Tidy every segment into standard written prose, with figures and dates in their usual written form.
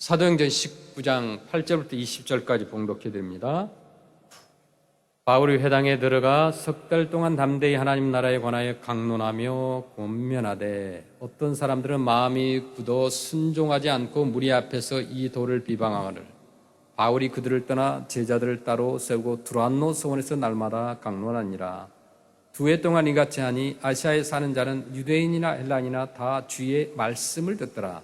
사도행전 19장 8절부터 20절까지 봉독해 드립니다. 바울이 회당에 들어가 석 달 동안 담대히 하나님 나라에 관하여 강론하며 권면하되 어떤 사람들은 마음이 굳어 순종하지 않고 무리 앞에서 이 도를 비방하거늘 바울이 그들을 떠나 제자들을 따로 세우고 두란노 서원에서 날마다 강론하니라. 2해 동안 이같이 하니 아시아에 사는 자는 유대인이나 헬라인이나 다 주의 말씀을 듣더라.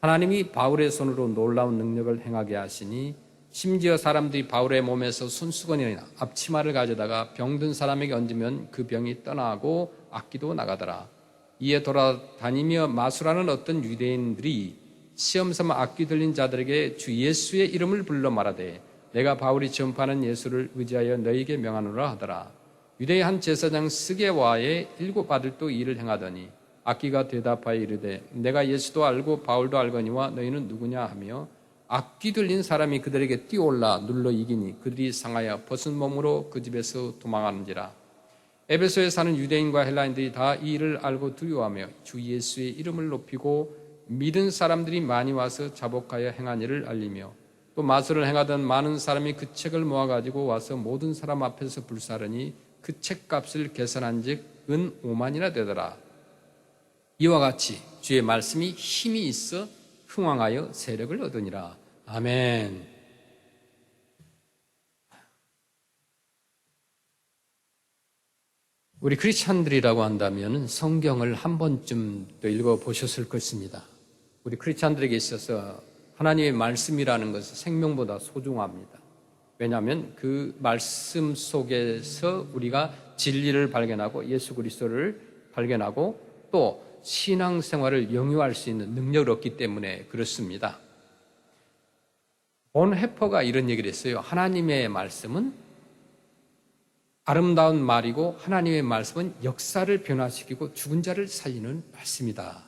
하나님이 바울의 손으로 놀라운 능력을 행하게 하시니 심지어 사람들이 바울의 몸에서 손수건이나 앞치마를 가져다가 병든 사람에게 얹으면 그 병이 떠나고 악기도 나가더라. 이에 돌아다니며 마술하는 어떤 유대인들이 시험삼아 악기 들린 자들에게 주 예수의 이름을 불러 말하되 내가 바울이 전파하는 예수를 의지하여 너희에게 명하노라 하더라. 유대의 한 제사장 스게와의 7 아들도 이 일을 행하더니 악기가 대답하여 이르되 내가 예수도 알고 바울도 알거니와 너희는 누구냐 하며 악기 들린 사람이 그들에게 뛰어올라 눌러 이기니 그들이 상하여 벗은 몸으로 그 집에서 도망하는지라. 에베소에 사는 유대인과 헬라인들이 다 이 일을 알고 두려워하며 주 예수의 이름을 높이고 믿은 사람들이 많이 와서 자복하여 행한 일을 알리며 또 마술을 행하던 많은 사람이 그 책을 모아가지고 와서 모든 사람 앞에서 불사르니 그 책값을 계산한 즉 은 5만이나 되더라. 이와 같이 주의 말씀이 힘이 있어 흥왕하여 세력을 얻으니라. 아멘. 우리 크리스찬들이라고 한다면 성경을 한 번쯤 또 읽어보셨을 것입니다. 우리 크리스찬들에게 있어서 하나님의 말씀이라는 것은 생명보다 소중합니다. 왜냐하면 그 말씀 속에서 우리가 진리를 발견하고 예수 그리스도를 발견하고 또 신앙생활을 영유할 수 있는 능력을 얻기 때문에 그렇습니다. 본 해퍼가 이런 얘기를 했어요. 하나님의 말씀은 아름다운 말이고 하나님의 말씀은 역사를 변화시키고 죽은 자를 살리는 말씀이다.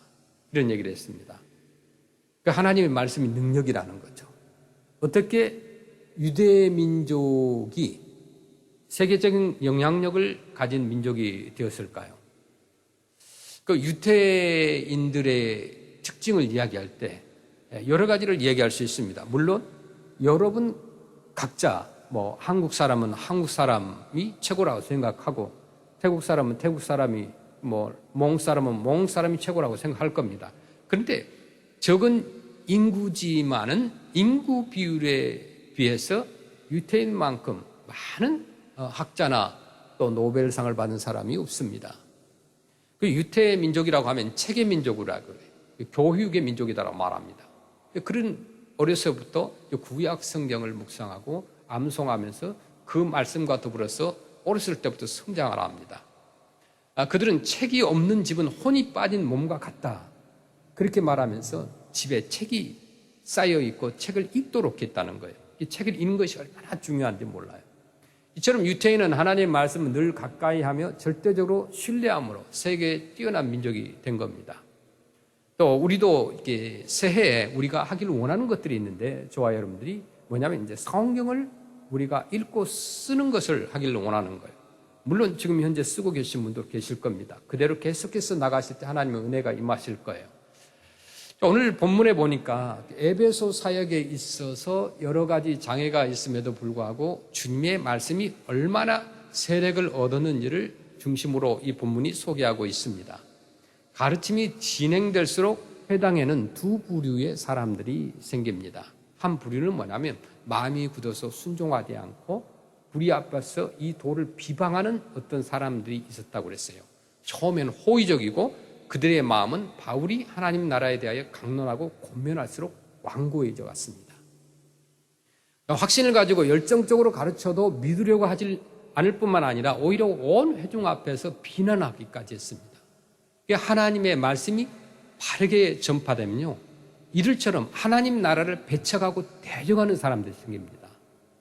이런 얘기를 했습니다. 그러니까 하나님의 말씀이 능력이라는 거죠. 어떻게 유대 민족이 세계적인 영향력을 가진 민족이 되었을까요? 그 유태인들의 특징을 이야기할 때 여러 가지를 이야기할 수 있습니다. 물론 여러분 각자 한국 사람은 한국 사람이 최고라고 생각하고 태국 사람은 태국 사람이 몽 사람은 몽 사람이 최고라고 생각할 겁니다. 그런데 적은 인구지만은 인구 비율에 비해서 유태인만큼 많은 학자나 또 노벨상을 받은 사람이 없습니다. 그 유태 민족이라고 하면 체계 민족이라고 그래요. 교육의 민족이다라고 말합니다. 그런 어려서부터 구약 성경을 묵상하고 암송하면서 그 말씀과 더불어서 어렸을 때부터 성장을 합니다. 그들은 책이 없는 집은 혼이 빠진 몸과 같다. 그렇게 말하면서 집에 책이 쌓여 있고 책을 읽도록 했다는 거예요. 이 책을 읽는 것이 얼마나 중요한지 몰라요. 이처럼 유태인은 하나님의 말씀을 늘 가까이 하며 절대적으로 신뢰함으로 세계에 뛰어난 민족이 된 겁니다. 또 우리도 이렇게 새해에 우리가 하기를 원하는 것들이 있는데 저와 여러분들이 뭐냐면 이제 성경을 우리가 읽고 쓰는 것을 하기를 원하는 거예요. 물론 지금 현재 쓰고 계신 분도 계실 겁니다. 그대로 계속해서 나가실 때 하나님의 은혜가 임하실 거예요. 오늘 본문에 보니까 에베소 사역에 있어서 여러 가지 장애가 있음에도 불구하고 주님의 말씀이 얼마나 세력을 얻었는지를 중심으로 이 본문이 소개하고 있습니다. 가르침이 진행될수록 회당에는 2 부류의 사람들이 생깁니다. 한 부류는 뭐냐면 마음이 굳어서 순종하지 않고 무리 앞에서 이 도를 비방하는 어떤 사람들이 있었다고 그랬어요. 처음에는 호의적이고 그들의 마음은 바울이 하나님 나라에 대하여 강론하고 권면할수록 완고해져 갔습니다. 확신을 가지고 열정적으로 가르쳐도 믿으려고 하지 않을 뿐만 아니라 오히려 온 회중 앞에서 비난하기까지 했습니다. 하나님의 말씀이 바르게 전파되면요, 이들처럼 하나님 나라를 배척하고 대적하는 사람들이 생깁니다.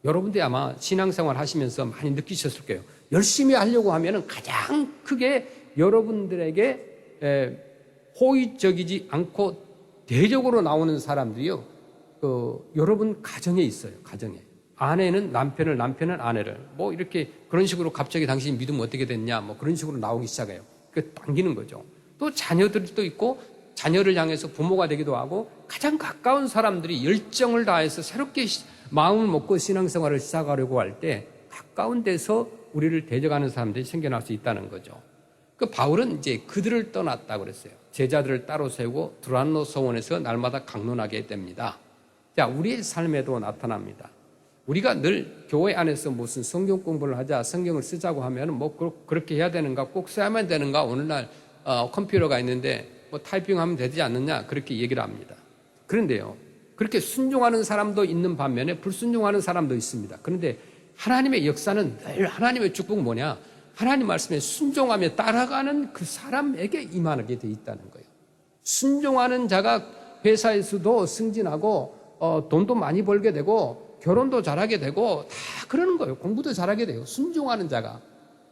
여러분들이 아마 신앙생활 하시면서 많이 느끼셨을 거예요. 열심히 하려고 하면 가장 크게 여러분들에게 호의적이지 않고 대적으로 나오는 사람들이요, 여러분 가정에 있어요. 가정에 아내는 남편을, 남편은 아내를 이렇게 그런 식으로 갑자기 당신이 믿으면 어떻게 됐냐 그런 식으로 나오기 시작해요. 그 당기는 거죠. 또 자녀들도 있고 자녀를 향해서 부모가 되기도 하고 가장 가까운 사람들이 열정을 다해서 새롭게 마음을 먹고 신앙생활을 시작하려고 할 때 가까운 데서 우리를 대적하는 사람들이 생겨날 수 있다는 거죠. 그 바울은 이제 그들을 떠났다고 그랬어요. 제자들을 따로 세우고 두란노 서원에서 날마다 강론하게 됩니다. 자, 우리의 삶에도 나타납니다. 우리가 늘 교회 안에서 무슨 성경 공부를 하자, 성경을 쓰자고 하면 뭐 그렇게 해야 되는가, 꼭 써야만 되는가, 오늘날 컴퓨터가 있는데 뭐 타이핑하면 되지 않느냐, 그렇게 얘기를 합니다. 그런데요, 그렇게 순종하는 사람도 있는 반면에 불순종하는 사람도 있습니다. 그런데 하나님의 역사는 늘 하나님의 축복은 뭐냐? 하나님 말씀에 순종하며 따라가는 그 사람에게 임하게 돼 있다는 거예요. 순종하는 자가 회사에서도 승진하고 돈도 많이 벌게 되고 결혼도 잘하게 되고 다 그러는 거예요. 공부도 잘하게 돼요. 순종하는 자가.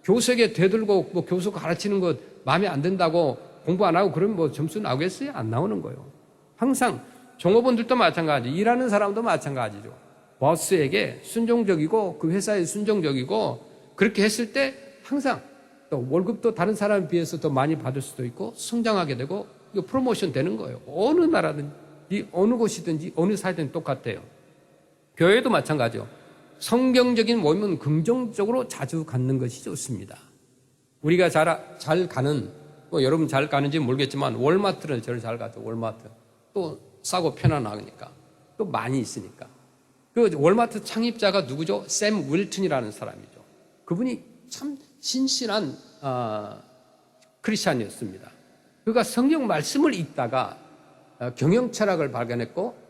교석에 되들고 뭐 교수 가르치는 것 마음에 안 든다고 공부 안 하고 그러면 뭐 점수 나오겠어요? 안 나오는 거예요. 항상 종업원들도 마찬가지, 일하는 사람도 마찬가지죠. 버스에게 순종적이고 그 회사에 순종적이고 그렇게 했을 때 항상 또 월급도 다른 사람에 비해서 더 많이 받을 수도 있고 성장하게 되고 프로모션 되는 거예요. 어느 나라든지 어느 곳이든지 어느 사회든 똑같아요. 교회도 마찬가지요. 성경적인 모임은 긍정적으로 자주 갖는 것이 좋습니다. 우리가 잘 가는, 뭐 여러분 잘 가는지 모르겠지만 월마트를 저를 잘 가죠. 월마트. 또 싸고 편안하니까. 또 많이 있으니까. 그 월마트 창립자가 누구죠? 샘 윌튼이라는 사람이죠. 그분이 참 신실한 크리스찬이었습니다. 그가 성경 말씀을 읽다가 경영 철학을 발견했고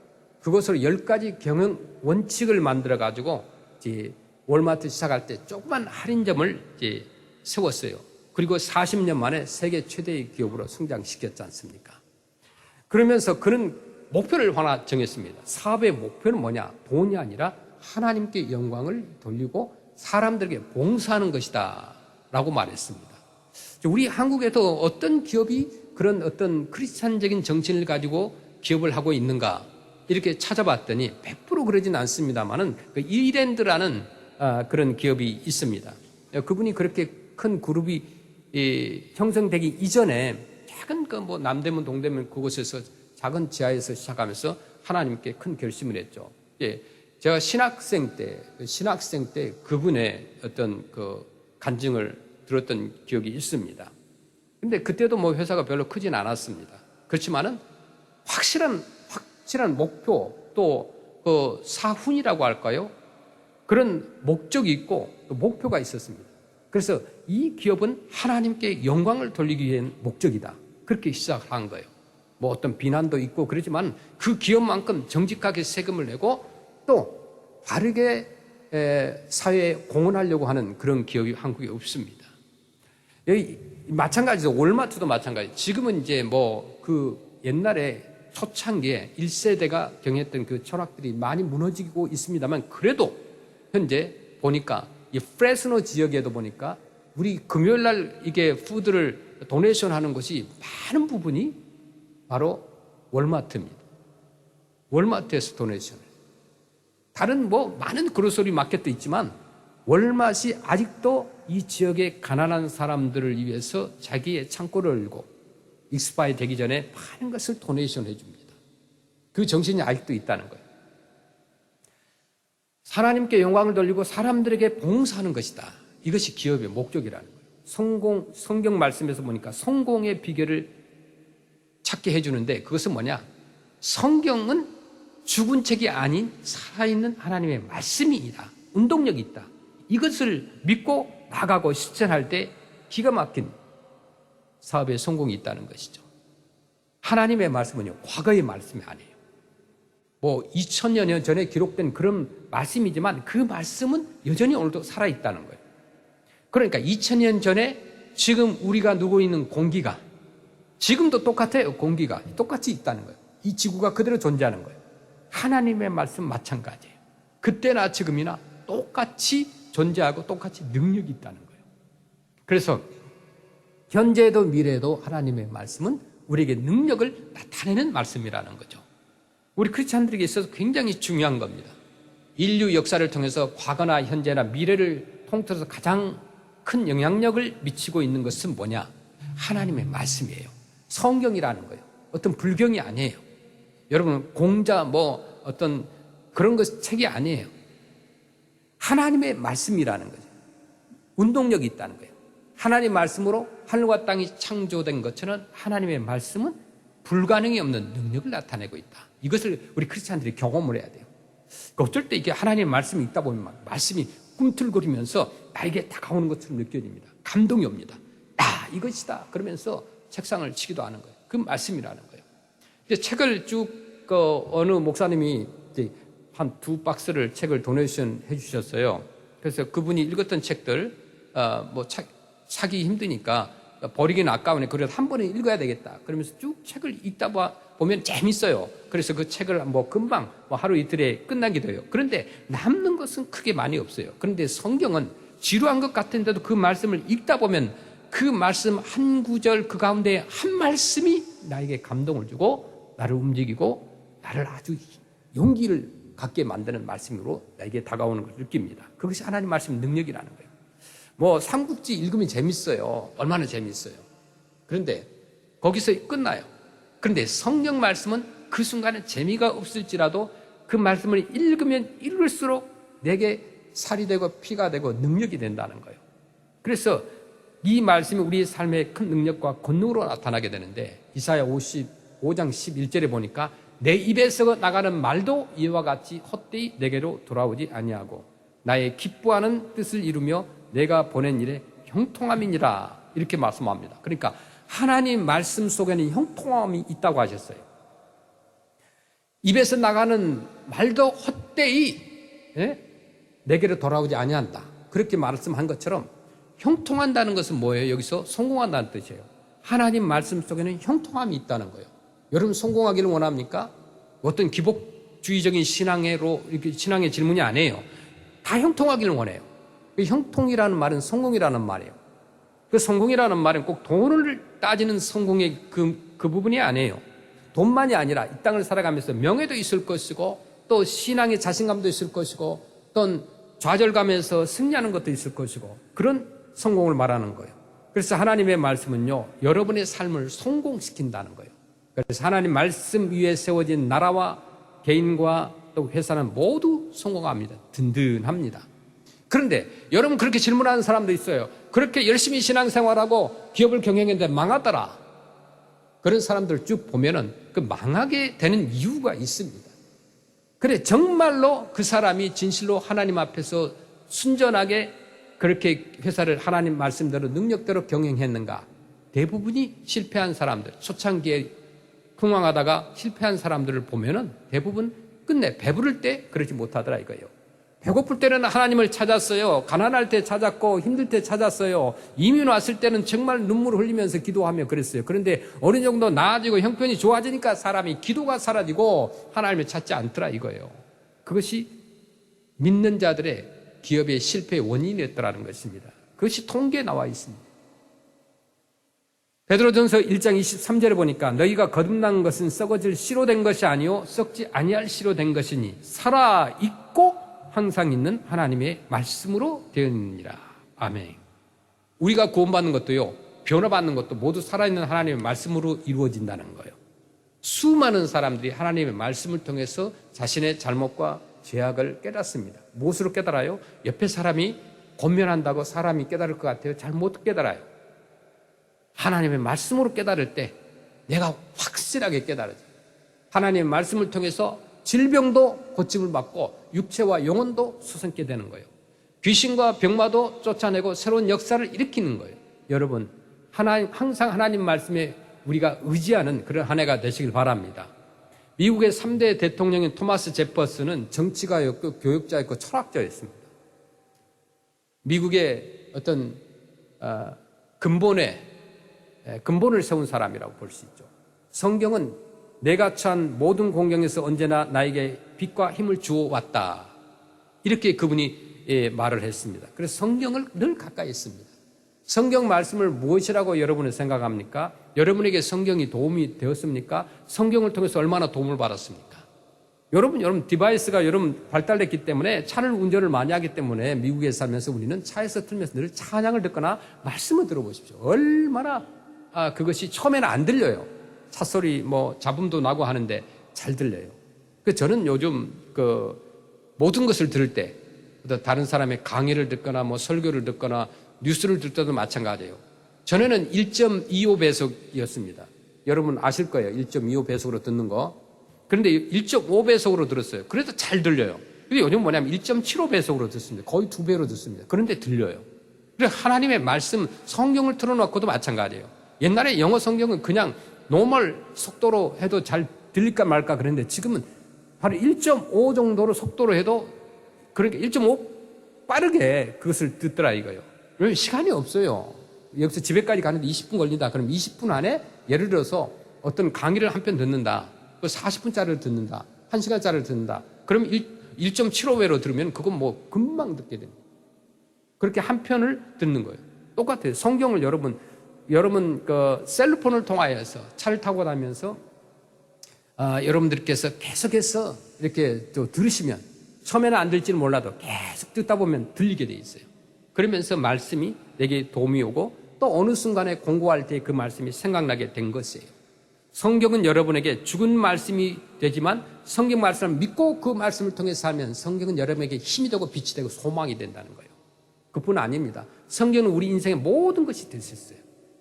그것으로 10가지 경영 원칙을 만들어 가지고 이제 월마트 시작할 때 조그만 할인점을 이제 세웠어요. 그리고 40년 만에 세계 최대의 기업으로 성장시켰지 않습니까? 그러면서 그는 목표를 하나 정했습니다. 사업의 목표는 뭐냐? 돈이 아니라 하나님께 영광을 돌리고 사람들에게 봉사하는 것이다 라고 말했습니다. 우리 한국에도 어떤 기업이 그런 어떤 크리스찬적인 정신을 가지고 기업을 하고 있는가 이렇게 찾아봤더니 100% 그러진 않습니다만은 그 이랜드라는 그런 기업이 있습니다. 그분이 그렇게 큰 그룹이 형성되기 이전에 작은 그 뭐 남대문 동대문 그곳에서 작은 지하에서 시작하면서 하나님께 큰 결심을 했죠. 제가 신학생 때 그분의 어떤 그 간증을 들었던 기억이 있습니다. 근데 그때도 뭐 회사가 별로 크진 않았습니다. 그렇지만은 확실한 목표 또 그 사훈이라고 할까요? 그런 목적이 있고 또 목표가 있었습니다. 그래서 이 기업은 하나님께 영광을 돌리기 위한 목적이다. 그렇게 시작한 거예요. 뭐 어떤 비난도 있고 그러지만 그 기업만큼 정직하게 세금을 내고 또 바르게 사회에 공헌하려고 하는 그런 기업이 한국에 없습니다. 여기 마찬가지죠. 월마트도 마찬가지. 지금은 이제 뭐 그 옛날에 초창기에 1세대가 경했던 그 철학들이 많이 무너지고 있습니다만 그래도 현재 보니까 이 프레스노 지역에도 보니까 우리 금요일 날 이게 푸드를 도네이션 하는 것이 많은 부분이 바로 월마트입니다. 월마트에서 도네이션을. 다른 뭐 많은 그로서리 마켓도 있지만 월마트이 아직도 이 지역의 가난한 사람들을 위해서 자기의 창고를 열고 익스파이 되기 전에 많은 것을 도네이션 해줍니다. 그 정신이 아직도 있다는 거예요. 하나님께 영광을 돌리고 사람들에게 봉사하는 것이다. 이것이 기업의 목적이라는 거예요. 성경 말씀에서 보니까 성공의 비결을 찾게 해주는데 그것은 뭐냐? 성경은 죽은 책이 아닌 살아있는 하나님의 말씀이다. 운동력이 있다. 이것을 믿고 나가고 실천할 때 기가 막힌 사업의 성공이 있다는 것이죠. 하나님의 말씀은요, 과거의 말씀이 아니에요. 뭐 2000여 년 전에 기록된 그런 말씀이지만 그 말씀은 여전히 오늘도 살아있다는 거예요. 그러니까 2000년 전에 지금 우리가 누고 있는 공기가 지금도 똑같아요. 공기가 똑같이 있다는 거예요. 이 지구가 그대로 존재하는 거예요. 하나님의 말씀 마찬가지예요. 그때나 지금이나 똑같이 존재하고 똑같이 능력이 있다는 거예요. 그래서 현재에도 미래에도 하나님의 말씀은 우리에게 능력을 나타내는 말씀이라는 거죠. 우리 크리스찬들에게 있어서 굉장히 중요한 겁니다. 인류 역사를 통해서 과거나 현재나 미래를 통틀어서 가장 큰 영향력을 미치고 있는 것은 뭐냐? 하나님의 말씀이에요. 성경이라는 거예요. 어떤 불경이 아니에요. 여러분, 공자 뭐 어떤 그런 것 책이 아니에요. 하나님의 말씀이라는 거죠. 운동력이 있다는 거예요. 하나님 말씀으로 하늘과 땅이 창조된 것처럼 하나님의 말씀은 불가능이 없는 능력을 나타내고 있다. 이것을 우리 크리스찬들이 경험을 해야 돼요. 어쩔 때 이게 하나님의 말씀이 있다 보면 막 말씀이 꿈틀거리면서 나에게 다가오는 것처럼 느껴집니다. 감동이 옵니다. 이것이다. 그러면서 책상을 치기도 하는 거예요. 그 말씀이라는 거예요. 이제 책을 쭉 어느 목사님이 이제 한 2박스를 책을 도네이션 해주셨어요. 그래서 그분이 읽었던 책들 사기 힘드니까 버리기는 아까우네. 그래도 한 번에 읽어야 되겠다. 그러면서 쭉 책을 읽다 보면 재밌어요. 그래서 그 책을 금방 하루 이틀에 끝나기도 해요. 그런데 남는 것은 크게 많이 없어요. 그런데 성경은 지루한 것 같은데도 그 말씀을 읽다 보면 그 말씀 한 구절 그 가운데 한 말씀이 나에게 감동을 주고 나를 움직이고 나를 아주 용기를 갖게 만드는 말씀으로 나에게 다가오는 것을 느낍니다. 그것이 하나님 말씀 능력이라는 거예요. 삼국지 읽으면 재밌어요. 얼마나 재밌어요. 그런데 거기서 끝나요. 그런데 성경 말씀은 그 순간에 재미가 없을지라도 그 말씀을 읽으면 읽을수록 내게 살이 되고 피가 되고 능력이 된다는 거예요. 그래서 이 말씀이 우리의 삶의 큰 능력과 권능으로 나타나게 되는데 이사야 55장 11절에 보니까 내 입에서 나가는 말도 이와 같이 헛되이 내게로 돌아오지 아니하고 나의 기뻐하는 뜻을 이루며 내가 보낸 일에 형통함이니라 이렇게 말씀합니다. 그러니까 하나님 말씀 속에는 형통함이 있다고 하셨어요. 입에서 나가는 말도 헛되이 내게로 돌아오지 아니한다. 그렇게 말씀한 것처럼 형통한다는 것은 뭐예요? 여기서 성공한다는 뜻이에요. 하나님 말씀 속에는 형통함이 있다는 거예요. 여러분 성공하기를 원합니까? 어떤 기복주의적인 이렇게 신앙의 질문이 아니에요. 다 형통하기를 원해요. 형통이라는 말은 성공이라는 말이에요. 그 성공이라는 말은 꼭 돈을 따지는 성공의 그 부분이 아니에요. 돈만이 아니라 이 땅을 살아가면서 명예도 있을 것이고 또 신앙의 자신감도 있을 것이고 또 좌절감에서 승리하는 것도 있을 것이고 그런 성공을 말하는 거예요. 그래서 하나님의 말씀은요, 여러분의 삶을 성공시킨다는 거예요. 그래서 하나님 말씀 위에 세워진 나라와 개인과 또 회사는 모두 성공합니다. 든든합니다. 그런데 여러분 그렇게 질문하는 사람도 있어요. 그렇게 열심히 신앙생활하고 기업을 경영했는데 망하더라. 그런 사람들 쭉 보면은 그 망하게 되는 이유가 있습니다. 그래 정말로 그 사람이 진실로 하나님 앞에서 순전하게 그렇게 회사를 하나님 말씀대로 능력대로 경영했는가? 대부분이 실패한 사람들, 초창기에 풍황하다가 실패한 사람들을 보면은 대부분 끝내 배부를 때 그러지 못하더라 이거예요. 배고플 때는 하나님을 찾았어요. 가난할 때 찾았고 힘들 때 찾았어요. 이민 왔을 때는 정말 눈물을 흘리면서 기도하며 그랬어요. 그런데 어느 정도 나아지고 형편이 좋아지니까 사람이 기도가 사라지고 하나님을 찾지 않더라 이거예요. 그것이 믿는 자들의 기업의 실패의 원인이었더라는 것입니다. 그것이 통계에 나와 있습니다. 베드로전서 1장 23절에 보니까 너희가 거듭난 것은 썩어질 씨로 된 것이 아니요 썩지 아니할 씨로 된 것이니 살아있고 항상 있는 하나님의 말씀으로 되었느니라. 아멘. 우리가 구원받는 것도요, 변화받는 것도 모두 살아있는 하나님의 말씀으로 이루어진다는 거예요. 수많은 사람들이 하나님의 말씀을 통해서 자신의 잘못과 죄악을 깨닫습니다. 무엇으로 깨달아요? 옆에 사람이 권면한다고 사람이 깨달을 것 같아요? 잘 못 깨달아요. 하나님의 말씀으로 깨달을 때 내가 확실하게 깨달아져요. 하나님의 말씀을 통해서 질병도 고침을 받고 육체와 영혼도 수선케 되는 거예요. 귀신과 병마도 쫓아내고 새로운 역사를 일으키는 거예요. 여러분, 항상 하나님 말씀에 우리가 의지하는 그런 한 해가 되시길 바랍니다. 미국의 3대 대통령인 토마스 제퍼슨은 정치가였고 교육자였고 철학자였습니다. 미국의 어떤 근본을 세운 사람이라고 볼 수 있죠. 성경은 내가 처한 모든 공경에서 언제나 나에게 빛과 힘을 주어왔다. 이렇게 그분이 말을 했습니다. 그래서 성경을 늘 가까이 있습니다. 성경 말씀을 무엇이라고 여러분은 생각합니까? 여러분에게 성경이 도움이 되었습니까? 성경을 통해서 얼마나 도움을 받았습니까? 여러분 디바이스가 발달됐기 때문에 차를 운전을 많이 하기 때문에 미국에 살면서 우리는 차에서 틀면서 늘 찬양을 듣거나 말씀을 들어보십시오. 얼마나 그것이 처음에는 안 들려요. 찻소리 뭐 잡음도 나고 하는데 잘 들려요. 그 저는 요즘 모든 것을 들을 때 다른 사람의 강의를 듣거나 뭐 설교를 듣거나 뉴스를 듣을 때도 마찬가지예요. 전에는 1.25배속이었습니다. 여러분 아실 거예요. 1.25배속으로 듣는 거. 그런데 1.5배속으로 들었어요. 그래도 잘 들려요. 근데 요즘 뭐냐면 1.75배속으로 듣습니다. 거의 2배로 듣습니다. 그런데 들려요. 그래서 하나님의 말씀, 성경을 틀어놓고도 마찬가지예요. 옛날에 영어 성경은 그냥 노멀 속도로 해도 잘 들릴까 말까 그랬는데 지금은 바로 1.5 정도로 속도로 해도 그러니까 1.5 빠르게 그것을 듣더라 이거예요. 왜냐면 시간이 없어요. 여기서 집에까지 가는데 20분 걸린다. 그럼 20분 안에 예를 들어서 어떤 강의를 한 편 듣는다. 40분짜리를 듣는다. 1시간짜리를 듣는다. 그럼 1.75배로 들으면 그건 뭐 금방 듣게 됩니다. 그렇게 한 편을 듣는 거예요. 똑같아요. 성경을 여러분 셀폰을 통하여서 차를 타고 다니면서 여러분들께서 계속해서 이렇게 또 들으시면 처음에는 안 들지는 몰라도 계속 듣다 보면 들리게 돼 있어요. 그러면서 말씀이 내게 도움이 오고 또 어느 순간에 공부할 때 그 말씀이 생각나게 된 것이에요. 성경은 여러분에게 죽은 말씀이 되지만 성경 말씀을 믿고 그 말씀을 통해 살면 성경은 여러분에게 힘이 되고 빛이 되고 소망이 된다는 거예요. 그뿐 아닙니다. 성경은 우리 인생의 모든 것이 될 수 있어요.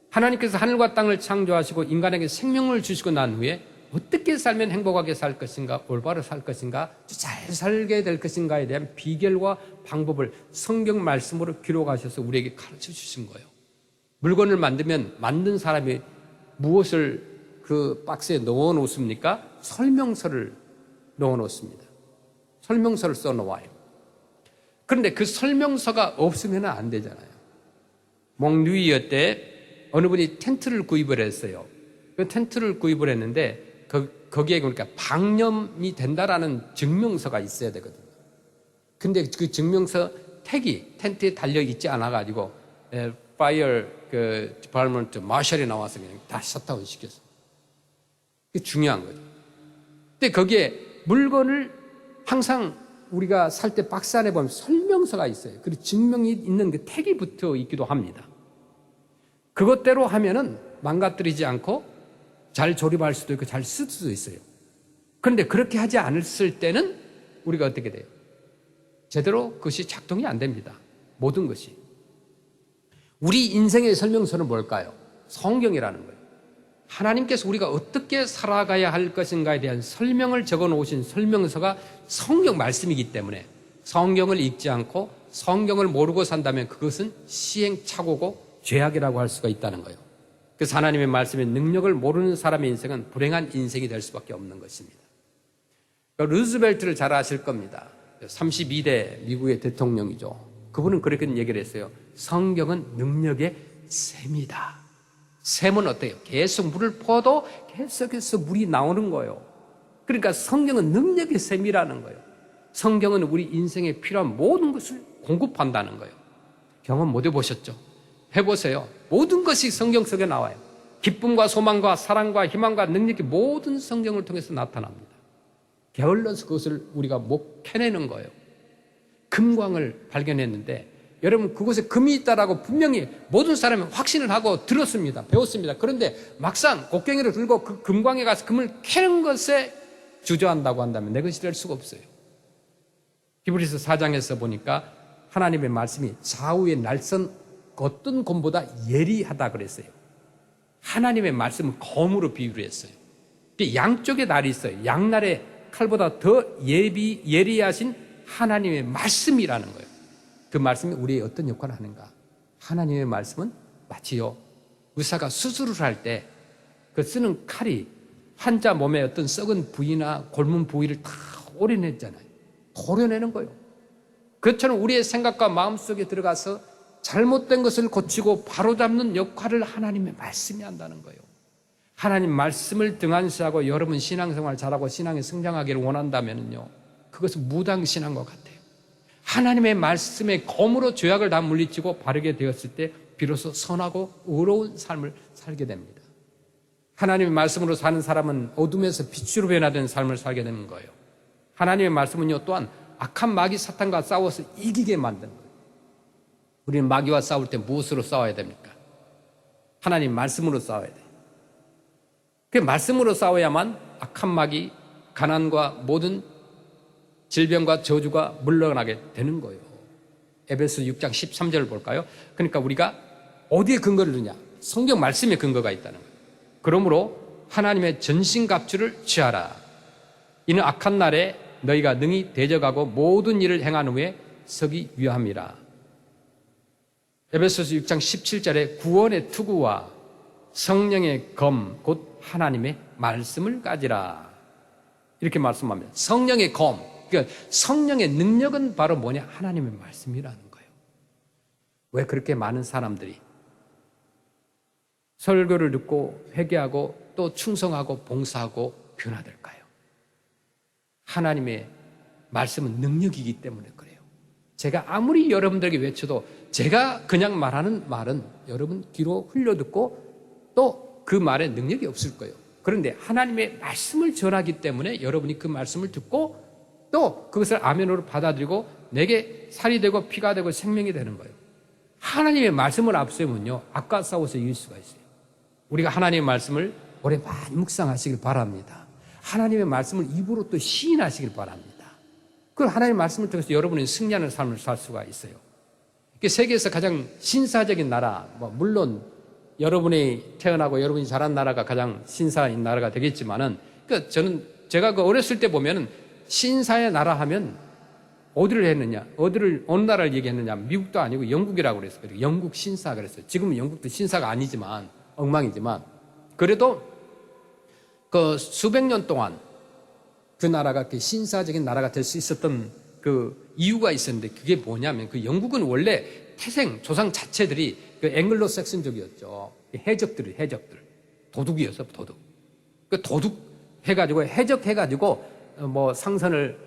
하나님께서 하늘과 땅을 창조하시고 인간에게 생명을 주시고 난 후에 어떻게 살면 행복하게 살 것인가, 올바로 살 것인가, 잘 살게 될 것인가에 대한 비결과 방법을 성경 말씀으로 기록하셔서 우리에게 가르쳐 주신 거예요. 물건을 만들면 만든 사람이 무엇을 그 박스에 넣어 놓습니까? 설명서를 넣어 놓습니다. 설명서를 써 놓아요. 그런데 그 설명서가 없으면 안 되잖아요. 몽누이어 때 어느 분이 텐트를 구입을 했어요. 그 텐트를 구입을 했는데 거기에 그러니까 방염이 된다라는 증명서가 있어야 되거든요. 근데 그 증명서 택이 텐트에 달려 있지 않아 가지고 파이어 디파트먼트 마셜이 나와서 그냥 다 셧다운 시켰어요. 그게 중요한 거죠. 근데 거기에 물건을 항상 우리가 살 때 박스 안에 보면 설명서가 있어요. 그리고 증명이 있는 그 택이 붙어 있기도 합니다. 그것대로 하면은 망가뜨리지 않고 잘 조립할 수도 있고 잘 쓸 수도 있어요. 그런데 그렇게 하지 않았을 때는 우리가 어떻게 돼요? 제대로 그것이 작동이 안 됩니다. 모든 것이. 우리 인생의 설명서는 뭘까요? 성경이라는 거예요. 하나님께서 우리가 어떻게 살아가야 할 것인가에 대한 설명을 적어 놓으신 설명서가 성경 말씀이기 때문에 성경을 읽지 않고 성경을 모르고 산다면 그것은 시행착오고 죄악이라고 할 수가 있다는 거예요. 그래서 하나님의 말씀의 능력을 모르는 사람의 인생은 불행한 인생이 될 수밖에 없는 것입니다. 루즈벨트를 잘 아실 겁니다. 32대 미국의 대통령이죠. 그분은 그렇게 얘기를 했어요. 성경은 능력의 샘이다. 샘은 어때요? 계속 물을 퍼도 계속해서 물이 나오는 거예요. 그러니까 성경은 능력의 샘이라는 거예요. 성경은 우리 인생에 필요한 모든 것을 공급한다는 거예요. 경험 못 해보셨죠? 해보세요. 모든 것이 성경 속에 나와요. 기쁨과 소망과 사랑과 희망과 능력이 모든 성경을 통해서 나타납니다. 게을러서 그것을 우리가 못 캐내는 거예요. 금광을 발견했는데 여러분 그곳에 금이 있다라고 분명히 모든 사람이 확신을 하고 들었습니다. 배웠습니다. 그런데 막상 곡괭이를 들고 그 금광에 가서 금을 캐는 것에 주저한다고 한다면 내 것이 될 수가 없어요. 히브리서 4장에서 보니까 하나님의 말씀이 좌우의 날선 어떤 검보다 예리하다 그랬어요. 하나님의 말씀은 검으로 비유를 했어요. 양쪽에 날이 있어요. 양날의 칼보다 더 예리하신 하나님의 말씀이라는 거예요. 그 말씀이 우리의 어떤 역할을 하는가? 하나님의 말씀은 마치요 의사가 수술을 할 때 그 쓰는 칼이 환자 몸에 어떤 썩은 부위나 골문 부위를 다 오려내잖아요. 고려내는 거예요. 그것처럼 우리의 생각과 마음속에 들어가서 잘못된 것을 고치고 바로잡는 역할을 하나님의 말씀이 한다는 거예요. 하나님 말씀을 등한시하고 여러분 신앙생활 잘하고 신앙에 성장하기를 원한다면요, 그것은 무당신앙과 같아요. 하나님의 말씀의 검으로 죄악을 다 물리치고 바르게 되었을 때 비로소 선하고 의로운 삶을 살게 됩니다. 하나님의 말씀으로 사는 사람은 어둠에서 빛으로 변화된 삶을 살게 되는 거예요. 하나님의 말씀은요 또한 악한 마귀 사탄과 싸워서 이기게 만드는 거예요. 우리는 마귀와 싸울 때 무엇으로 싸워야 됩니까? 하나님 말씀으로 싸워야 돼요. 그 말씀으로 싸워야만 악한 마귀, 가난과 모든 질병과 저주가 물러나게 되는 거예요. 에베소 6장 13절을 볼까요? 그러니까 우리가 어디에 근거를 두냐? 성경 말씀에 근거가 있다는 거예요. 그러므로 하나님의 전신갑주를 취하라. 이는 악한 날에 너희가 능히 대적하고 모든 일을 행한 후에 서기 위함이라. 에베소서 6장 17절에 구원의 투구와 성령의 검, 곧 하나님의 말씀을 가지라. 이렇게 말씀합니다. 성령의 검, 그러니까 성령의 능력은 바로 뭐냐? 하나님의 말씀이라는 거예요. 왜 그렇게 많은 사람들이 설교를 듣고 회개하고 또 충성하고 봉사하고 변화될까요? 하나님의 말씀은 능력이기 때문에 그래요. 제가 아무리 여러분들에게 외쳐도 제가 그냥 말하는 말은 여러분 귀로 흘려듣고 또 그 말에 능력이 없을 거예요. 그런데 하나님의 말씀을 전하기 때문에 여러분이 그 말씀을 듣고 또 그것을 아멘으로 받아들이고 내게 살이 되고 피가 되고 생명이 되는 거예요. 하나님의 말씀을 앞세우면요, 악과 싸워서 이길 수가 있어요. 우리가 하나님의 말씀을 오래 많이 묵상하시길 바랍니다. 하나님의 말씀을 입으로 또 시인하시길 바랍니다. 그 하나님의 말씀을 통해서 여러분이 승리하는 삶을 살 수가 있어요. 세계에서 가장 신사적인 나라, 물론 여러분이 태어나고 여러분이 자란 나라가 가장 신사인 나라가 되겠지만은, 제가 어렸을 때 보면은 신사의 나라 하면 어디를 했느냐, 어느 나라를 얘기했느냐, 미국도 아니고 영국이라고 그랬어요. 영국 신사 그랬어요. 지금은 영국도 신사가 아니지만, 엉망이지만, 그래도 그 수백 년 동안 그 나라가 신사적인 나라가 될 수 있었던 그 이유가 있었는데, 그게 뭐냐면, 그 영국은 원래 태생 조상 자체들이 그 앵글로 섹슨족이었죠. 해적들 도둑이었어, 도둑. 그 도둑 해가지고 해적해가지고 상선을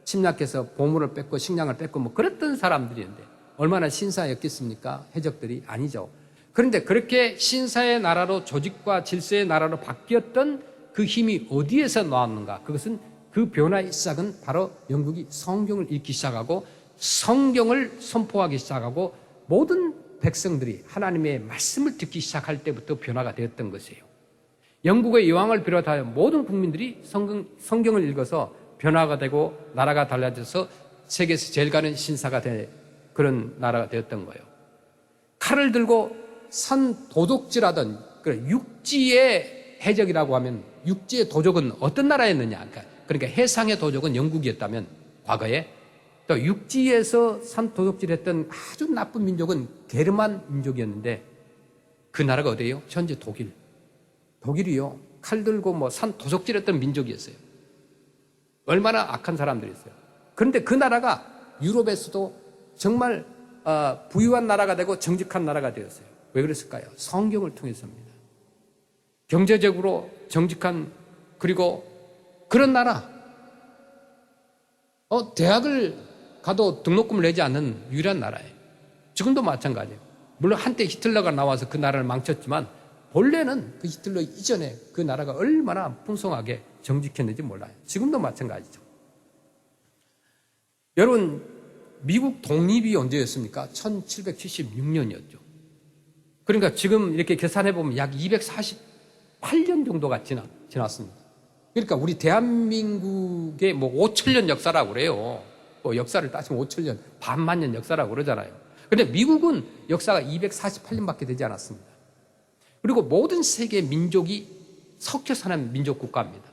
침략해서 보물을 뺏고 식량을 뺏고 그랬던 사람들이었는데 얼마나 신사였겠습니까? 해적들이 아니죠. 그런데 그렇게 신사의 나라로, 조직과 질서의 나라로 바뀌었던 그 힘이 어디에서 나왔는가? 그것은, 그 변화의 시작은 바로 영국이 성경을 읽기 시작하고 성경을 선포하기 시작하고 모든 백성들이 하나님의 말씀을 듣기 시작할 때부터 변화가 되었던 것이에요. 영국의 여왕을 비롯하여 모든 국민들이 성경을 읽어서 변화가 되고 나라가 달라져서 세계에서 제일 가는 신사가 된 그런 나라가 되었던 거예요. 칼을 들고 산 도둑질하던 육지의 해적이라고 하면, 육지의 도적은 어떤 나라였느냐? 그러니까 해상의 도적은 영국이었다면 과거에, 또 육지에서 산 도둑질했던 아주 나쁜 민족은 게르만 민족이었는데 그 나라가 어디예요? 현재 독일이요. 칼 들고 산 도둑질했던 민족이었어요. 얼마나 악한 사람들이었어요. 그런데 그 나라가 유럽에서도 정말 부유한 나라가 되고 정직한 나라가 되었어요. 왜 그랬을까요? 성경을 통해서입니다. 경제적으로 정직한, 그리고 그런 나라, 대학을 가도 등록금을 내지 않는 유일한 나라예요. 지금도 마찬가지예요. 물론 한때 히틀러가 나와서 그 나라를 망쳤지만 본래는 그 히틀러 이전에 그 나라가 얼마나 풍성하게 정직했는지 몰라요. 지금도 마찬가지죠. 여러분, 미국 독립이 언제였습니까? 1776년이었죠. 그러니까 지금 이렇게 계산해보면 약 248년 정도가 지났습니다. 그러니까 우리 대한민국의 5천년 역사라고 그래요. 역사를 따지면 5천년, 반만년 역사라고 그러잖아요. 그런데 미국은 역사가 248년밖에 되지 않았습니다. 그리고 모든 세계 민족이 섞여 사는 민족 국가입니다.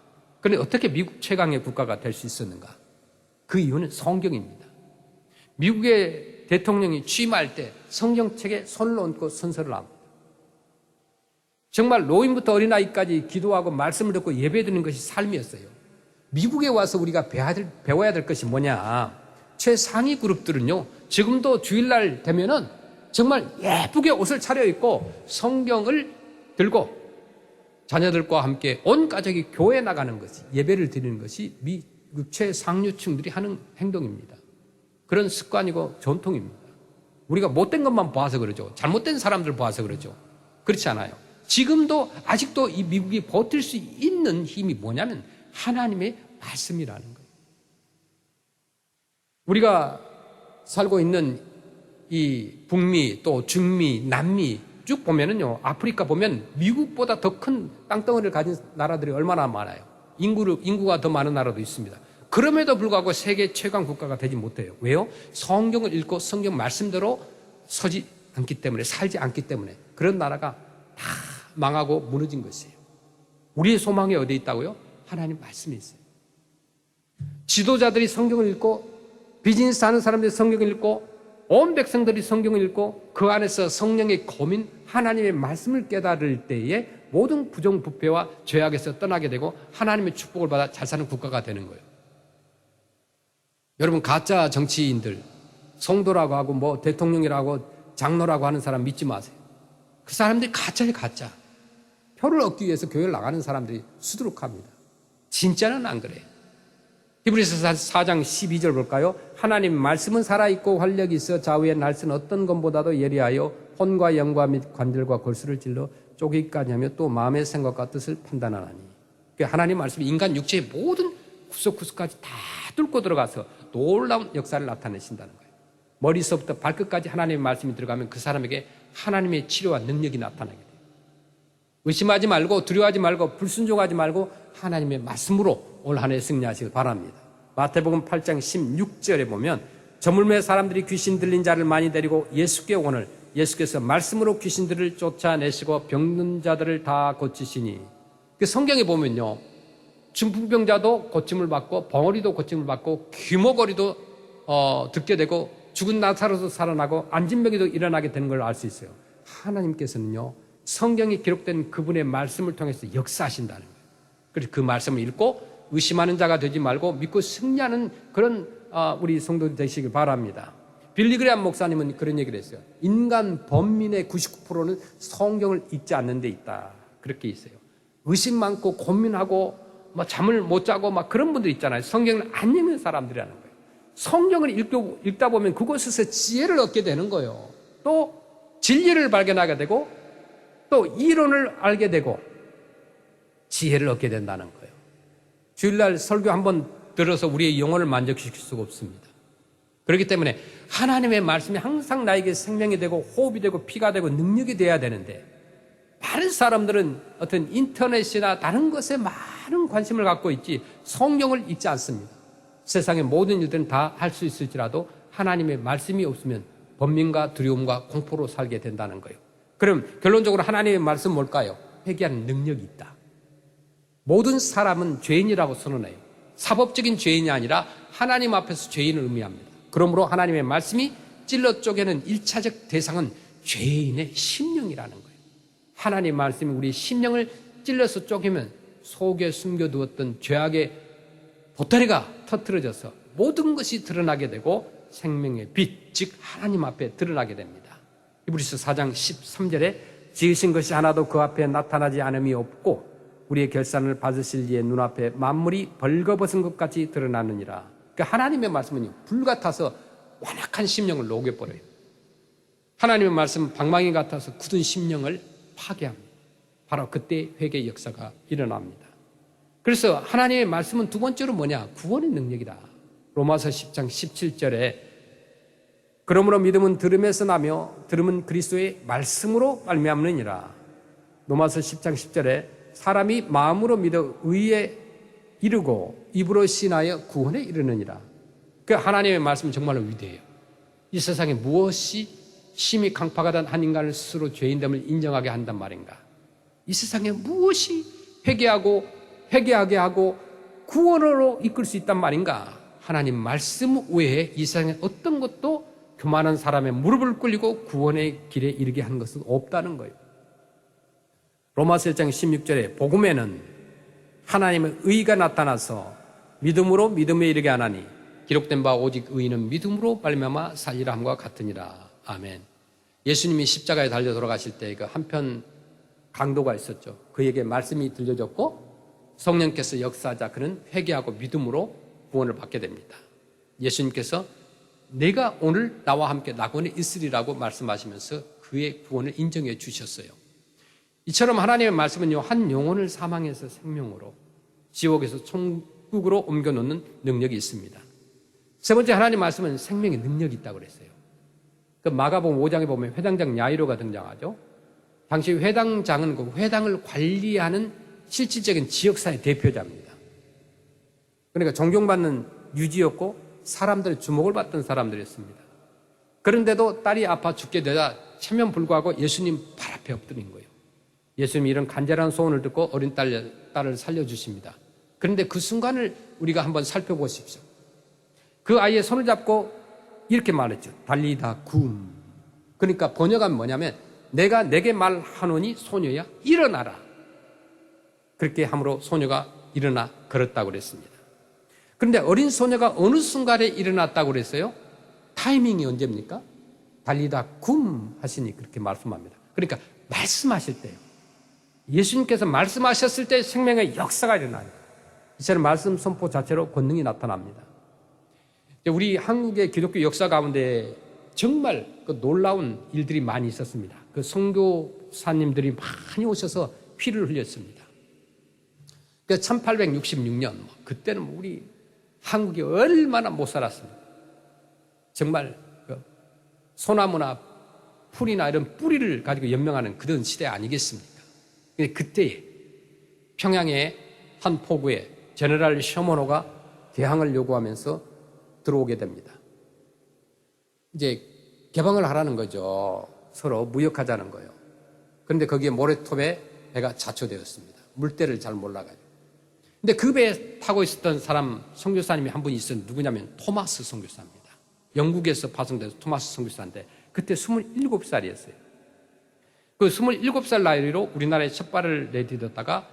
그런데 어떻게 미국 최강의 국가가 될 수 있었는가? 그 이유는 성경입니다. 미국의 대통령이 취임할 때 성경책에 손을 얹고 선서를 합니다. 정말 노인부터 어린아이까지 기도하고 말씀을 듣고 예배드리는 것이 삶이었어요. 미국에 와서 우리가 배워야 될 것이 뭐냐? 최상위 그룹들은요, 지금도 주일날 되면은 정말 예쁘게 옷을 차려입고 성경을 들고 자녀들과 함께 온 가족이 교회에 나가는 것이, 예배를 드리는 것이 미국 최상류층들이 하는 행동입니다. 그런 습관이고 전통입니다. 우리가 못된 것만 봐서 그러죠. 잘못된 사람들 봐서 그러죠. 그렇지 않아요. 지금도 아직도 이 미국이 버틸 수 있는 힘이 뭐냐면 하나님의 말씀이라는 거예요. 우리가 살고 있는 이 북미, 또 중미, 남미, 쭉 보면은요, 아프리카 보면 미국보다 더 큰 땅덩어리를 가진 나라들이 얼마나 많아요. 인구가 더 많은 나라도 있습니다. 그럼에도 불구하고 세계 최강 국가가 되지 못해요. 왜요? 성경을 읽고 성경 말씀대로 서지 않기 때문에, 살지 않기 때문에 그런 나라가 다 망하고 무너진 것이에요. 우리의 소망이 어디에 있다고요? 하나님 말씀에 있어요. 지도자들이 성경을 읽고, 비즈니스 하는 사람들이 성경을 읽고, 온 백성들이 성경을 읽고 그 안에서 성령의 고민, 하나님의 말씀을 깨달을 때에 모든 부정부패와 죄악에서 떠나게 되고 하나님의 축복을 받아 잘 사는 국가가 되는 거예요. 여러분, 가짜 정치인들, 성도라고 하고 뭐 대통령이라고 장로라고 하는 사람 믿지 마세요. 그 사람들이 가짜예요, 가짜. 표를 얻기 위해서 교회를 나가는 사람들이 수두룩합니다. 진짜는 안 그래요. 히브리서 4장 12절 볼까요? 하나님 말씀은 살아있고 활력이 있어 좌우의 날선 어떤 것보다도 예리하여 혼과 영과 및 관절과 골수를 찔러 쪼개기까지 하며 또 마음의 생각과 뜻을 판단하나니. 하나님 말씀이 인간 육체의 모든 구석구석까지 다 뚫고 들어가서 놀라운 역사를 나타내신다는 거예요. 머리서부터 발끝까지 하나님의 말씀이 들어가면 그 사람에게 하나님의 치료와 능력이 나타나게 돼요. 의심하지 말고 두려워하지 말고 불순종하지 말고 하나님의 말씀으로 올 한 해 승리하시길 바랍니다. 마태복음 8장 16절에 보면 저물매 사람들이 귀신 들린 자를 많이 데리고 예수께 오거늘 예수께서 말씀으로 귀신들을 쫓아내시고 병든 자들을 다 고치시니. 그 성경에 보면요, 중풍병자도 고침을 받고 벙어리도 고침을 받고 귀머거리도 듣게 되고 죽은 나사로도 살아나고 안진병이도 일어나게 되는 걸 알 수 있어요. 하나님께서는요, 성경에 기록된 그분의 말씀을 통해서 역사하신다는 거예요. 그래서 그 말씀을 읽고 의심하는 자가 되지 말고 믿고 승리하는 그런 우리 성도들 되시길 바랍니다. 빌리그레암 목사님은 그런 얘기를 했어요. 인간 범민의 99%는 성경을 읽지 않는 데 있다. 그렇게 있어요. 의심 많고 고민하고 잠을 못 자고 그런 분들 있잖아요. 성경을 안 읽는 사람들이라는 거예요. 성경을 읽다 보면 그곳에서 지혜를 얻게 되는 거예요. 또 진리를 발견하게 되고 또 이론을 알게 되고 지혜를 얻게 된다는 거예요. 주일날 설교 한번 들어서 우리의 영혼을 만족시킬 수가 없습니다. 그렇기 때문에 하나님의 말씀이 항상 나에게 생명이 되고 호흡이 되고 피가 되고 능력이 돼야 되는데, 많은 사람들은 어떤 인터넷이나 다른 것에 많은 관심을 갖고 있지 성경을 읽지 않습니다. 세상의 모든 일들은 다 할 수 있을지라도 하나님의 말씀이 없으면 번민과 두려움과 공포로 살게 된다는 거예요. 그럼 결론적으로 하나님의 말씀 뭘까요? 회개하는 능력이 있다. 모든 사람은 죄인이라고 선언해요. 사법적인 죄인이 아니라 하나님 앞에서 죄인을 의미합니다. 그러므로 하나님의 말씀이 찔러 쪼개는 1차적 대상은 죄인의 심령이라는 거예요. 하나님의 말씀이 우리 심령을 찔러서 쪼개면 속에 숨겨두었던 죄악의 보따리가 터뜨려져서 모든 것이 드러나게 되고 생명의 빛, 즉 하나님 앞에 드러나게 됩니다. 히브리서 4장 13절에 지으신 것이 하나도 그 앞에 나타나지 않음이 없고 우리의 결산을 받으실 이의 눈앞에 만물이 벌거벗은 것 같이 드러나느니라. 그러니까 하나님의 말씀은 불 같아서 완악한 심령을 녹여버려요. 하나님의 말씀은 방망이 같아서 굳은 심령을 파괴합니다. 바로 그때 회개의 역사가 일어납니다. 그래서 하나님의 말씀은 두 번째로 뭐냐? 구원의 능력이다. 로마서 10장 17절에 그러므로 믿음은 들음에서 나며 들음은 그리스도의 말씀으로 말미암느니라. 로마서 10장 10절에 사람이 마음으로 믿어 의에 이르고 입으로 신하여 구원에 이르느니라. 그 하나님의 말씀은 정말로 위대해요. 이 세상에 무엇이 심히 강파가 된 한 인간을 스스로 죄인됨을 인정하게 한단 말인가? 이 세상에 무엇이 회개하게 하고 구원으로 이끌 수 있단 말인가? 하나님 말씀 외에 이 세상에 어떤 것도 교만한 사람의 무릎을 꿇리고 구원의 길에 이르게 하는 것은 없다는 거예요. 로마서 1장 16절에 복음에는 하나님의 의가 나타나서 믿음으로 믿음에 이르게 하나니 기록된 바 오직 의인은 믿음으로 말미암아 살리라 함과 같으니라. 아멘. 예수님이 십자가에 달려 돌아가실 때 그 한편 강도가 있었죠. 그에게 말씀이 들려졌고 성령께서 역사하자 그는 회개하고 믿음으로 구원을 받게 됩니다. 예수님께서 내가 오늘 나와 함께 낙원에 있으리라고 말씀하시면서 그의 구원을 인정해 주셨어요. 이처럼 하나님의 말씀은요, 한 영혼을 사망에서 생명으로, 지옥에서 천국으로 옮겨놓는 능력이 있습니다. 세 번째 하나님 말씀은 생명의 능력이 있다고 그랬어요. 그 마가복음 5장에 보면 회당장 야이로가 등장하죠. 당시 회당장은 그 회당을 관리하는 실질적인 지역사회 대표자입니다. 그러니까 존경받는 유지였고 사람들의 주목을 받던 사람들이었습니다. 그런데도 딸이 아파 죽게 되자 체면불구하고 예수님 발 앞에 엎드린 거예요. 예수님이 이런 간절한 소원을 듣고 어린 딸을 살려주십니다. 그런데 그 순간을 우리가 한번 살펴보십시오. 그 아이의 손을 잡고 이렇게 말했죠. 달리다 굼. 그러니까 번역하면 뭐냐면 내가 내게 말하노니 소녀야 일어나라. 그렇게 함으로 소녀가 일어나 걸었다고 그랬습니다. 그런데 어린 소녀가 어느 순간에 일어났다고 그랬어요? 타이밍이 언제입니까? 달리다 굼 하시니 그렇게 말씀합니다. 그러니까 말씀하실 때요. 예수님께서 말씀하셨을 때 생명의 역사가 일어나요. 이처럼 말씀 선포 자체로 권능이 나타납니다. 우리 한국의 기독교 역사 가운데 정말 그 놀라운 일들이 많이 있었습니다. 그 선교사님들이 많이 오셔서 피를 흘렸습니다. 1866년 그때는 우리 한국이 얼마나 못 살았습니다. 정말 소나무나 풀이나 이런 뿌리를 가지고 연명하는 그런 시대 아니겠습니까? 그때에 평양의 한 포구에 제너럴 셔먼호가 개항을 요구하면서 들어오게 됩니다. 이제 개방을 하라는 거죠. 서로 무역하자는 거예요. 그런데 거기에 모래톱에 배가 자초되었습니다. 물때를 잘 몰라가지고. 근데 그 배에 타고 있었던 사람 선교사님이 한 분이 있었는데 누구냐면 토마스 선교사입니다. 영국에서 파송돼서 토마스 선교사인데 그때 27살이었어요. 그 27살 나이로 우리나라에 첫 발을 내딛었다가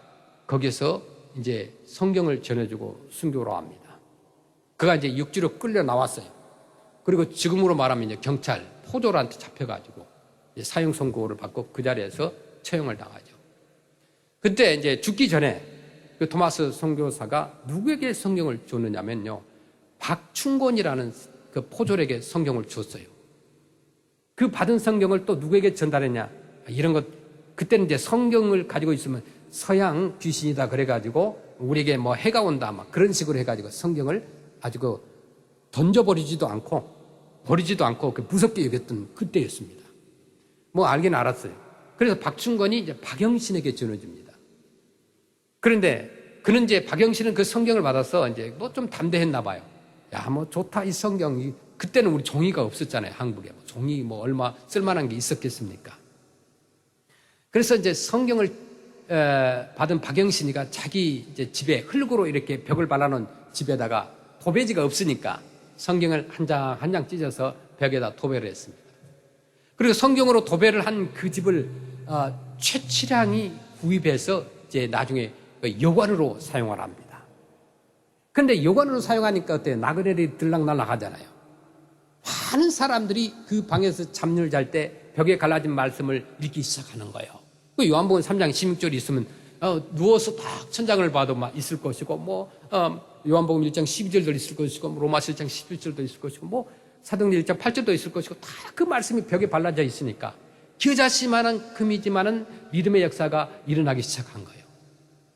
거기서 이제 성경을 전해주고 순교로 합니다. 그가 이제 육지로 끌려 나왔어요. 그리고 지금으로 말하면 이제 경찰, 포졸한테 잡혀가지고 사형 선고를 받고 그 자리에서 처형을 당하죠. 그때 이제 죽기 전에 그 토마스 선교사가 누구에게 성경을 줬느냐면요. 박충곤이라는 그 포졸에게 성경을 줬어요. 그 받은 성경을 또 누구에게 전달했냐? 이런 것, 그때는 이제 성경을 가지고 있으면 서양 귀신이다 그래가지고 우리에게 뭐 해가 온다 막 그런 식으로 해가지고 성경을 아주 그 던져버리지도 않고 버리지도 않고 무섭게 여겼던 그때였습니다. 뭐 알긴 알았어요. 그래서 박충건이 이제 박영신에게 전해줍니다. 그런데 그는 이제 박영신은 그 성경을 받아서 이제 뭐 좀 담대했나 봐요. 야, 뭐 좋다 이 성경. 그때는 우리 종이가 없었잖아요. 한국에 종이 뭐 얼마 쓸만한 게 있었겠습니까? 그래서 이제 성경을 받은 박영신이가 자기 이제 집에 흙으로 이렇게 벽을 발라놓은 집에다가 도배지가 없으니까 성경을 한 장 한 장 찢어서 벽에다 도배를 했습니다. 그리고 성경으로 도배를 한 그 집을 최치량이 구입해서 이제 나중에 여관으로 사용을 합니다. 그런데 여관으로 사용하니까 어때요? 나그네들이 들락날락 하잖아요. 많은 사람들이 그 방에서 잠을 잘 때 벽에 갈라진 말씀을 읽기 시작하는 거예요. 그 요한복음 3장 16절이 있으면 누워서 딱 천장을 봐도 막 있을 것이고 뭐 요한복음 1장 12절도 있을 것이고 로마서 1장 11절도 있을 것이고 뭐 사도행전 1장 8절도 있을 것이고 다 그 말씀이 벽에 발라져 있으니까 겨자씨만한 금이지만은 믿음의 역사가 일어나기 시작한 거예요.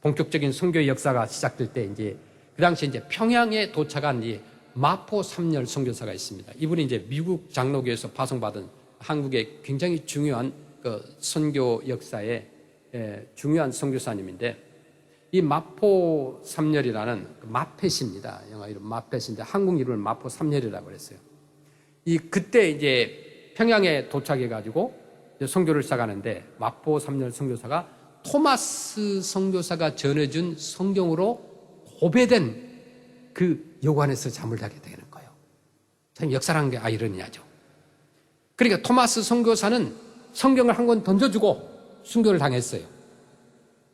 본격적인 선교의 역사가 시작될 때 이제 그 당시 이제 평양에 도착한 이제 마포 삼열 선교사가 있습니다. 이분이 이제 미국 장로교에서 파송받은 한국의 굉장히 중요한 그 선교 역사의 중요한 선교사님인데 이 마포 삼열이라는 마펫입니다. 영어 이름 마펫인데 한국 이름을 마포 삼열이라고 그랬어요. 그때 이제 평양에 도착해가지고 선교를 시작하는데 마포 삼열 선교사가 토마스 선교사가 전해준 성경으로 도배된 그 여관에서 잠을 자게 되는 거예요. 참 역사라는 게 아이러니하죠. 그러니까 토마스 선교사는 성경을 한 권 던져주고 순교를 당했어요.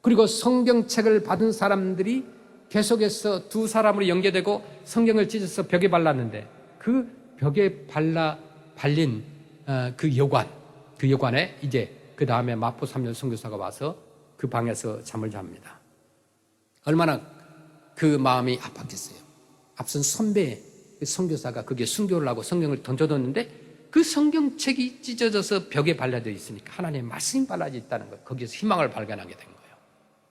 그리고 성경책을 받은 사람들이 계속해서 두 사람으로 연계되고 성경을 찢어서 벽에 발랐는데 그 벽에 발린 그 여관에 이제 그 다음에 마포 삼열 선교사가 와서 그 방에서 잠을 잡니다. 얼마나 그 마음이 아팠겠어요. 앞선 선배 선교사가 거기에 순교를 하고 성경을 던져뒀는데 그 성경책이 찢어져서 벽에 발라져 있으니까 하나님의 말씀이 발라져 있다는 거예요. 거기에서 희망을 발견하게 된 거예요.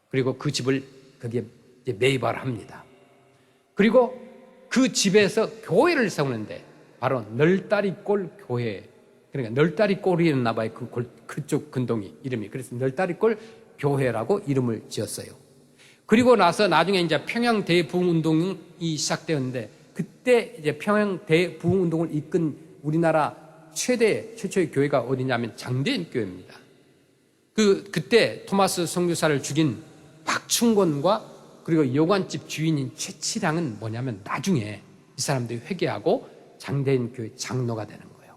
그리고 그 집을 거기에 매입을 합니다. 그리고 그 집에서 교회를 세우는데 바로 널다리골 교회 그러니까 널다리골이었나 봐요. 그쪽 근동이 이름이. 그래서 널다리골 교회라고 이름을 지었어요. 그리고 나서 나중에 이제 평양 대부흥운동이 시작되었는데, 그때 이제 평양 대부흥운동을 이끈 우리나라 최초의 교회가 어디냐면 장대인 교회입니다. 그때 토마스 선교사를 죽인 박충권과 그리고 여관집 주인인 최치량은 뭐냐면 나중에 이 사람들이 회개하고 장대인 교회 장로가 되는 거예요.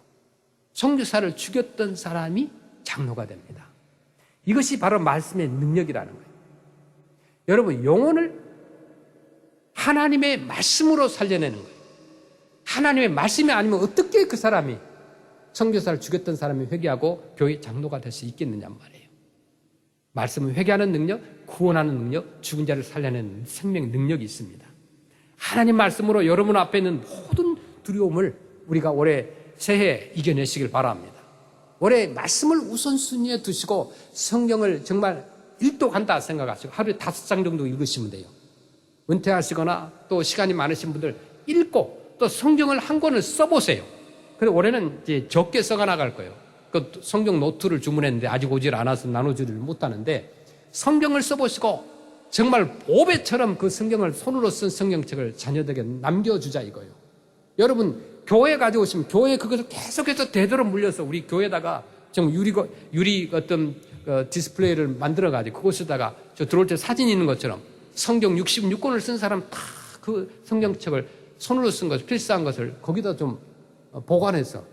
선교사를 죽였던 사람이 장로가 됩니다. 이것이 바로 말씀의 능력이라는 거예요. 여러분, 영혼을 하나님의 말씀으로 살려내는 거예요. 하나님의 말씀이 아니면 어떻게 그 사람이, 선교사를 죽였던 사람이 회개하고 교회 장로가 될 수 있겠느냐 말이에요. 말씀은 회개하는 능력, 구원하는 능력, 죽은 자를 살려내는 생명 능력이 있습니다. 하나님 말씀으로 여러분 앞에 있는 모든 두려움을 우리가 올해 새해 이겨내시길 바랍니다. 올해 말씀을 우선순위에 두시고 성경을 정말 일독한다 생각하시고 하루에 5장 정도 읽으시면 돼요. 은퇴하시거나 또 시간이 많으신 분들 읽고 또 성경을 한 권을 써보세요. 그래서 올해는 이제 적게 써가 나갈 거예요. 그 성경 노트를 주문했는데 아직 오질 않아서 나눠주지를 못하는데, 성경을 써보시고 정말 보배처럼 그 성경을 손으로 쓴 성경책을 자녀들에게 남겨주자 이거예요. 여러분, 교회 가져오시면 교회 그것을 계속해서 되도록 물려서 우리 교회에다가 좀 유리 어떤 디스플레이를 만들어가지고 그곳에다가 저 들어올 때 사진 있는 것처럼 성경 66권을 쓴 사람 다 그 성경책을 손으로 쓴 것을, 필사한 것을 거기다 좀 보관해서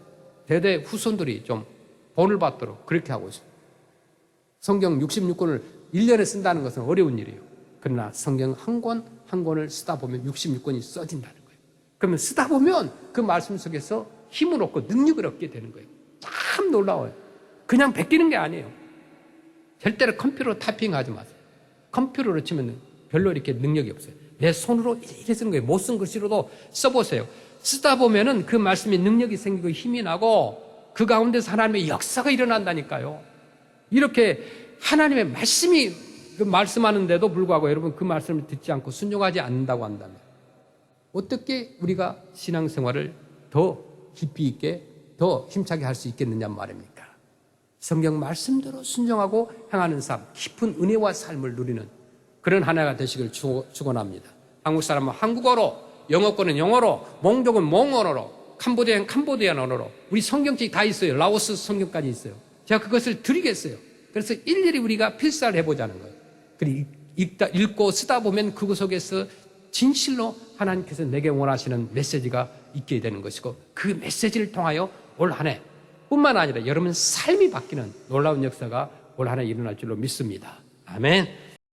대대 후손들이 좀 본을 받도록 그렇게 하고 있습니다. 성경 66권을 1년에 쓴다는 것은 어려운 일이에요. 그러나 성경 한 권 한 권을 쓰다 보면 66권이 써진다는 거예요. 그러면 쓰다 보면 그 말씀 속에서 힘을 얻고 능력을 얻게 되는 거예요. 참 놀라워요. 그냥 베끼는 게 아니에요. 절대로 컴퓨터로 타이핑하지 마세요. 컴퓨터로 치면 별로 이렇게 능력이 없어요. 내 손으로 이렇게 쓰는 거예요. 못 쓴 글씨로도 써보세요. 쓰다 보면은 그 말씀에 능력이 생기고 힘이 나고 그 가운데서 하나님의 역사가 일어난다니까요. 이렇게 하나님의 말씀이 말씀하는데도 불구하고 여러분 그 말씀을 듣지 않고 순종하지 않는다고 한다면 어떻게 우리가 신앙생활을 더 깊이 있게 더 힘차게 할 수 있겠느냐 말입니까? 성경 말씀대로 순종하고 행하는 삶, 깊은 은혜와 삶을 누리는 그런 한 해가 되시길 축원합니다. 한국 사람은 한국어로, 영어권은 영어로, 몽족은 몽언어로, 캄보디아는 캄보디안 언어로, 우리 성경책이 다 있어요. 라오스 성경까지 있어요. 제가 그것을 드리겠어요. 그래서 일일이 우리가 필사를 해보자는 거예요. 그리고 읽고 쓰다 보면 그것 속에서 진실로 하나님께서 내게 원하시는 메시지가 있게 되는 것이고, 그 메시지를 통하여 올 한 해 뿐만 아니라 여러분 삶이 바뀌는 놀라운 역사가 올 한 해 일어날 줄로 믿습니다. 아멘.